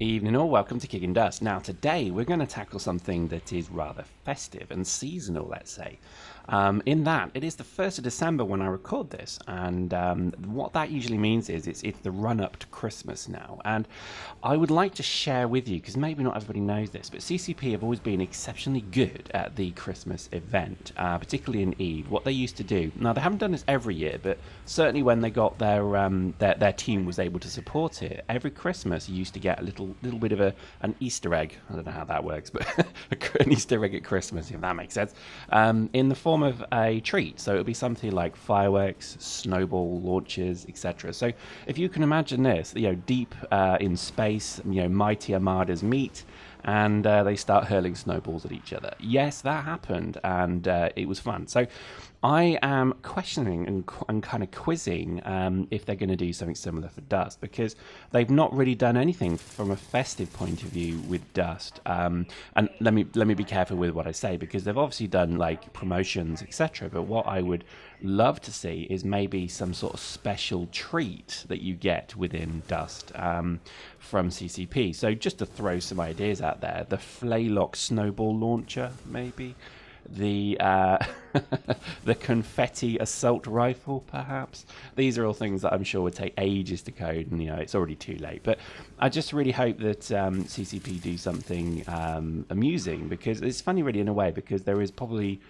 Evening all, welcome to Kicking Dust. Now today we're going to tackle something that is rather festive and seasonal, let's say. In that, it is the 1st of December when I record this, and what that usually means is it's the run-up to Christmas now. And I would like to share with you, because maybe not everybody knows this, but CCP have always been exceptionally good at the Christmas event, particularly in Eve. What they used to do, now they haven't done this every year, but certainly when they got their team was able to support it, every Christmas you used to get a little bit of an Easter egg. I don't know how that works, but an Easter egg at Christmas, if that makes sense, in the form of a treat. So it would be something like fireworks, snowball launches, etc. So if you can imagine this, deep in space, mighty armadas meet, and they start hurling snowballs at each other. Yes, that happened, and it was fun. So I am questioning and kind of quizzing if they're going to do something similar for Dust, because they've not really done anything from a festive point of view with Dust. And let me be careful with what I say, because they've obviously done like promotions, etc. But what I would love to see is maybe some sort of special treat that you get within Dust from CCP. So just to throw some ideas out there, the Flaylock snowball launcher, maybe. The the confetti assault rifle, perhaps. These are all things that I'm sure would take ages to code, and it's already too late. But I just really hope that CCP do something amusing, because it's funny, really, in a way, because there is probably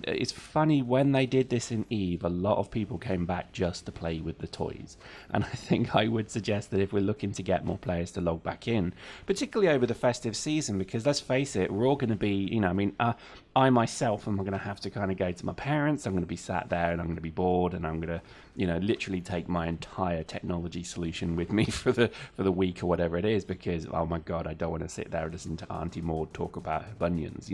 it's funny, when they did this in Eve, a lot of people came back just to play with the toys, and I think I would suggest that if we're looking to get more players to log back in, particularly over the festive season, because let's face it, we're all going to be, I myself am going to have to kind of go to my parents. I'm going to be sat there and I'm going to be bored, and I'm going to, literally take my entire technology solution with me for the week or whatever it is, because, oh my God, I don't want to sit there and listen to Auntie Maud talk about her bunions,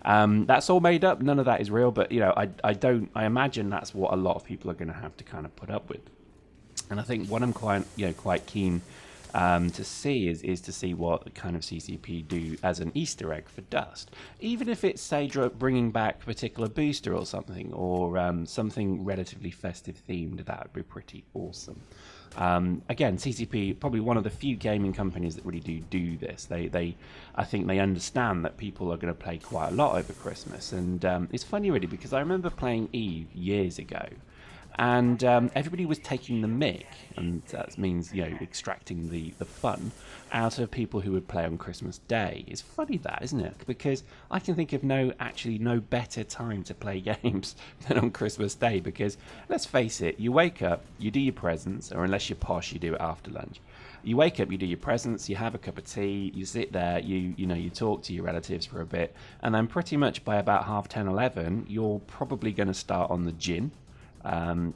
That's all made up. None of that is real, but, I imagine that's what a lot of people are going to have to kind of put up with. And I think what I'm quite keen to see is to see what kind of CCP do as an Easter egg for Dust, even if it's, say, bringing back a particular booster or something, or something relatively festive themed. That would be pretty awesome. Again, CCP probably one of the few gaming companies that really do this. I think they understand that people are going to play quite a lot over Christmas, and it's funny, really, because I remember playing Eve years ago. And everybody was taking the mick, and that means, extracting the fun out of people who would play on Christmas Day. It's funny, that, isn't it? Because I can think of no better time to play games than on Christmas Day, because, let's face it, you wake up, you do your presents, or unless you're posh, you do it after lunch. You wake up, you do your presents, you have a cup of tea, you sit there, you talk to your relatives for a bit, and then pretty much by about 10:30, 11, you're probably going to start on the gin.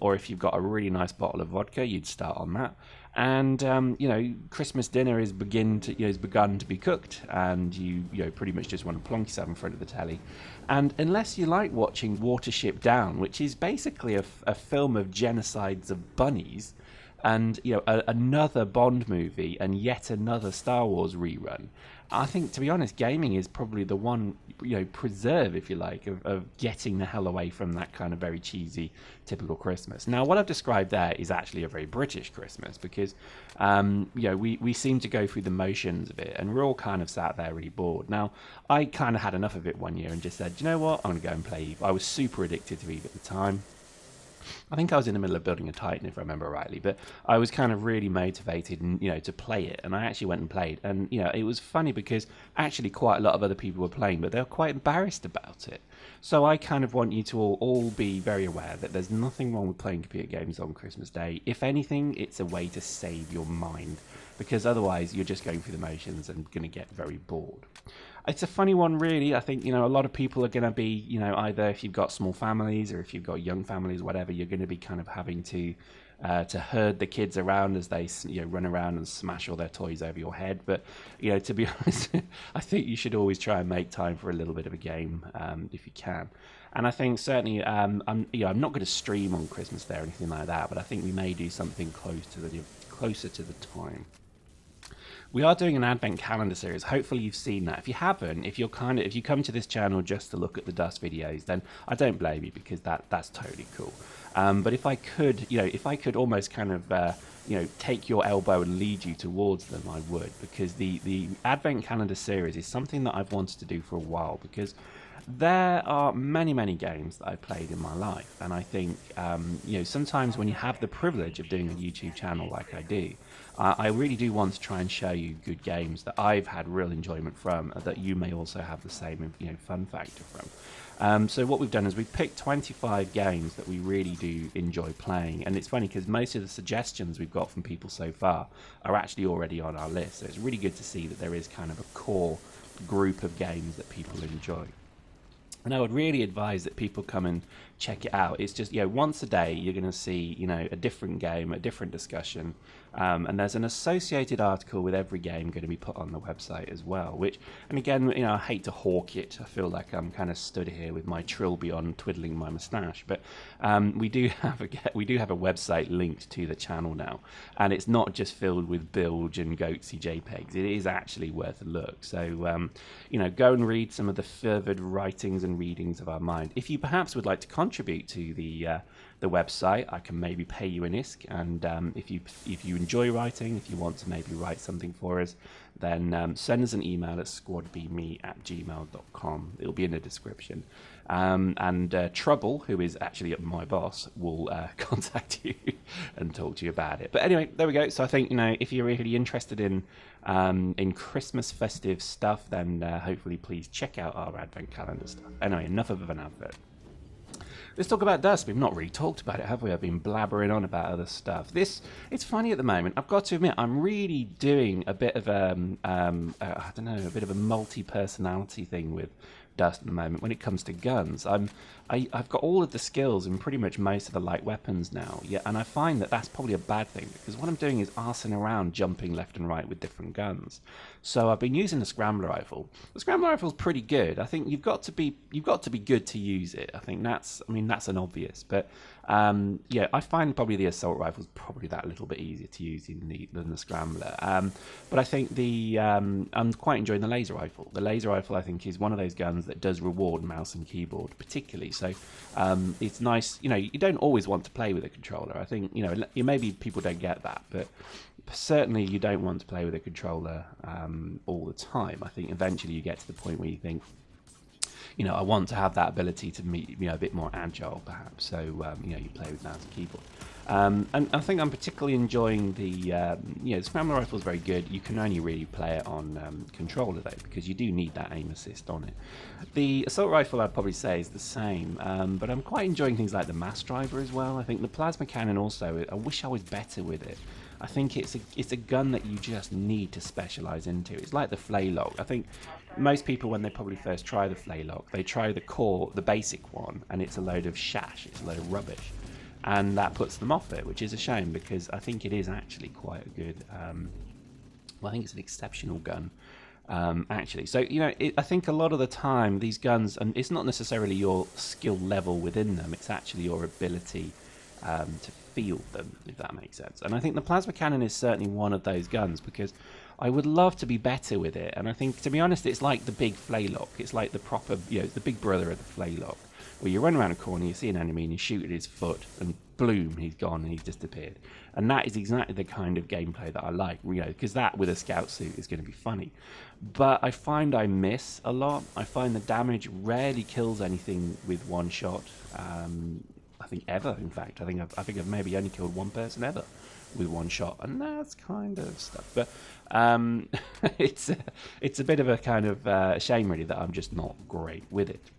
Or if you've got a really nice bottle of vodka, you'd start on that. And Christmas dinner is begun to be cooked, and you pretty much just want to plonk yourself in front of the telly. And unless you like watching Watership Down, which is basically a film of genocides of bunnies, and another Bond movie, and yet another Star Wars rerun, I think, to be honest, gaming is probably the one preserve, if you like, of getting the hell away from that kind of very cheesy typical Christmas. Now, what I've described there is actually a very British Christmas, because we seem to go through the motions of it, and we're all kind of sat there really bored. Now, I kind of had enough of it one year and just said, you know what, I'm going to go and play Eve. I was super addicted to Eve at the time. I think I was in the middle of building a Titan, if I remember rightly, but I was kind of really motivated, and to play it, and I actually went and played, and it was funny because actually quite a lot of other people were playing, but they were quite embarrassed about it. So I kind of want you to all be very aware that there's nothing wrong with playing computer games on Christmas Day. If anything, it's a way to save your mind, because otherwise you're just going through the motions and going to get very bored. It's a funny one, really. I think, a lot of people are going to be, either if you've got small families or if you've got young families, whatever, you're going to be kind of having to herd the kids around as they, run around and smash all their toys over your head. But, to be honest, I think you should always try and make time for a little bit of a game if you can. And I think certainly, I'm not going to stream on Christmas Day or anything like that, but I think we may do something closer to the time. We are doing an advent calendar series. Hopefully you've seen that. If you haven't, if you come to this channel just to look at the Dust videos, then I don't blame you, because that's totally cool. But if I could, if I could almost kind of, take your elbow and lead you towards them, I would, because the Advent Calendar series is something that I've wanted to do for a while, because there are many games that I've played in my life, and I think sometimes when you have the privilege of doing a YouTube channel like I do, I really do want to try and show you good games that I've had real enjoyment from, that you may also have the same fun factor from. So what we've done is we've picked 25 games that we really do enjoy playing, and it's funny because most of the suggestions we've got from people so far are actually already on our list, so it's really good to see that there is kind of a core group of games that people enjoy. And I would really advise that people come and check it out. It's just, once a day you're going to see, a different game, a different discussion. And there's an associated article with every game going to be put on the website as well, and again, I hate to hawk it. I feel like I'm kind of stood here with my trilby on, twiddling my moustache, but we do have a website linked to the channel now, and it's not just filled with bilge and goatsy JPEGs. It is actually worth a look. So, go and read some of the fervid writings and readings of our mind. If you perhaps would like to contribute to the website, I can maybe pay you an ISK, and if you enjoy writing, if you want to maybe write something for us, then send us an email at squadbme@gmail.com. It'll be in the description, and Trouble, who is actually my boss, will contact you and talk to you about it. But anyway, there we go. So I think if you're really interested in Christmas festive stuff, then hopefully please check out our Advent Calendar stuff. Anyway, enough of an advert. Let's talk about Dust. We've not really talked about it, have we? I've been blabbering on about other stuff. It's funny at the moment. I've got to admit, I'm really doing a bit of a bit of a multi-personality thing with Dust at the moment when it comes to guns. I've got all of the skills in pretty much most of the light weapons now, and I find that that's probably a bad thing, because what I'm doing is arsing around, jumping left and right with different guns. So I've been using the Scrambler rifle. The Scrambler rifle's pretty good. I think you've got to be good to use it. I think that's an obvious, but I find probably the assault rifle's probably that little bit easier to use than the Scrambler. But I think I'm quite enjoying the laser rifle. The laser rifle, I think, is one of those guns that does reward mouse and keyboard particularly. So it's nice. You don't always want to play with a controller. I think maybe people don't get that, but certainly you don't want to play with a controller all the time. I think eventually you get to the point where you think, I want to have that ability to be a bit more agile, perhaps. So you play with mouse and keyboard. And I think I'm particularly enjoying the Scrambler rifle is very good. You can only really play it on controller though, because you do need that aim assist on it. The assault rifle, I'd probably say, is the same, but I'm quite enjoying things like the mass driver as well. I think the plasma cannon also, I wish I was better with it. I think it's a gun that you just need to specialize into. It's like the Flaylock. I think most people, when they probably first try the Flaylock, they try the basic one, and it's a load of shash, it's a load of rubbish, and that puts them off it, which is a shame, because I think it is actually quite a good, I think it's an exceptional gun, actually. So, I think a lot of the time these guns, and it's not necessarily your skill level within them, it's actually your ability to field them, if that makes sense. And I think the plasma cannon is certainly one of those guns, because I would love to be better with it. And I think, to be honest, it's like the big Flaylock. It's like the proper, the big brother of the Flaylock, where you run around a corner, you see an enemy, and you shoot at his foot, and bloom, he's gone and he's disappeared. And that is exactly the kind of gameplay that I like, because that with a scout suit is going to be funny. But I find I miss a lot. I find the damage rarely kills anything with one shot. I think ever, in fact. I think I've maybe only killed one person ever with one shot, and that's kind of stuff. But it's a bit of a kind of shame, really, that I'm just not great with it.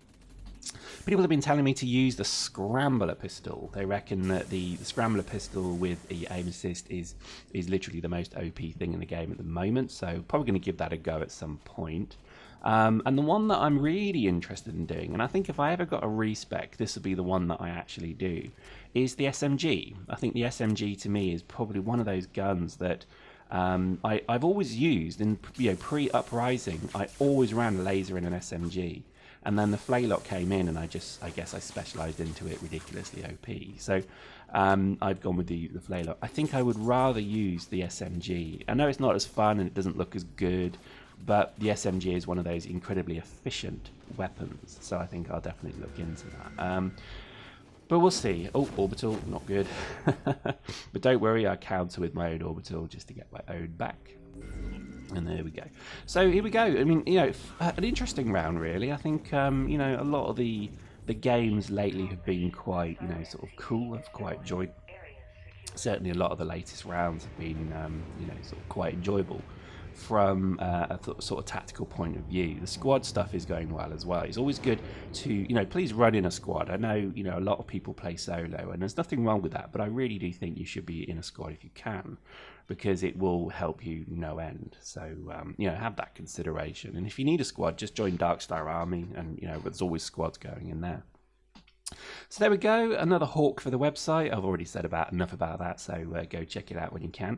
People have been telling me to use the Scrambler pistol. They reckon that the Scrambler pistol with the aim assist is literally the most OP thing in the game at the moment, so probably going to give that a go at some point. And the one that I'm really interested in doing, and I think if I ever got a respec, this would be the one that I actually do, is the SMG. I think the SMG to me is probably one of those guns that I've always used in pre-Uprising. I always ran a laser in an SMG, and then the Flaylock came in, and I guess I specialised into it ridiculously OP. So I've gone with the Flaylock. I think I would rather use the SMG. I know it's not as fun and it doesn't look as good, but the SMG is one of those incredibly efficient weapons, so I think I'll definitely look into that. But we'll see. Oh, orbital, not good. But don't worry, I counter with my own orbital just to get my own back. And there we go. So here we go. I mean, you know, an interesting round, really. I think, you know, a lot of the games lately have been quite, you know, sort of cool. I've quite enjoyed. Certainly, a lot of the latest rounds have been, you know, sort of quite enjoyable from a sort of tactical point of view. The squad stuff is going well as well. It's always good to, you know, please run in a squad. I know, you know, a lot of people play solo, and there's nothing wrong with that, but I really do think you should be in a squad if you can, because it will help you no end. So, you know, have that consideration. And if you need a squad, just join Darkstar Army, and, you know, there's always squads going in there. So there we go, another hawk for the website. I've already said enough about that, so go check it out when you can.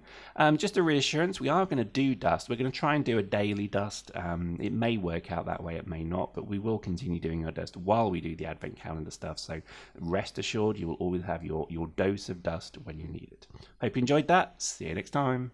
Just a reassurance, we are going to do dust. We're going to try and do a daily dust. It may work out that way, it may not, but we will continue doing our dust while we do the advent calendar stuff. So rest assured, you will always have your dose of dust when you need it. Hope you enjoyed that. See you next time.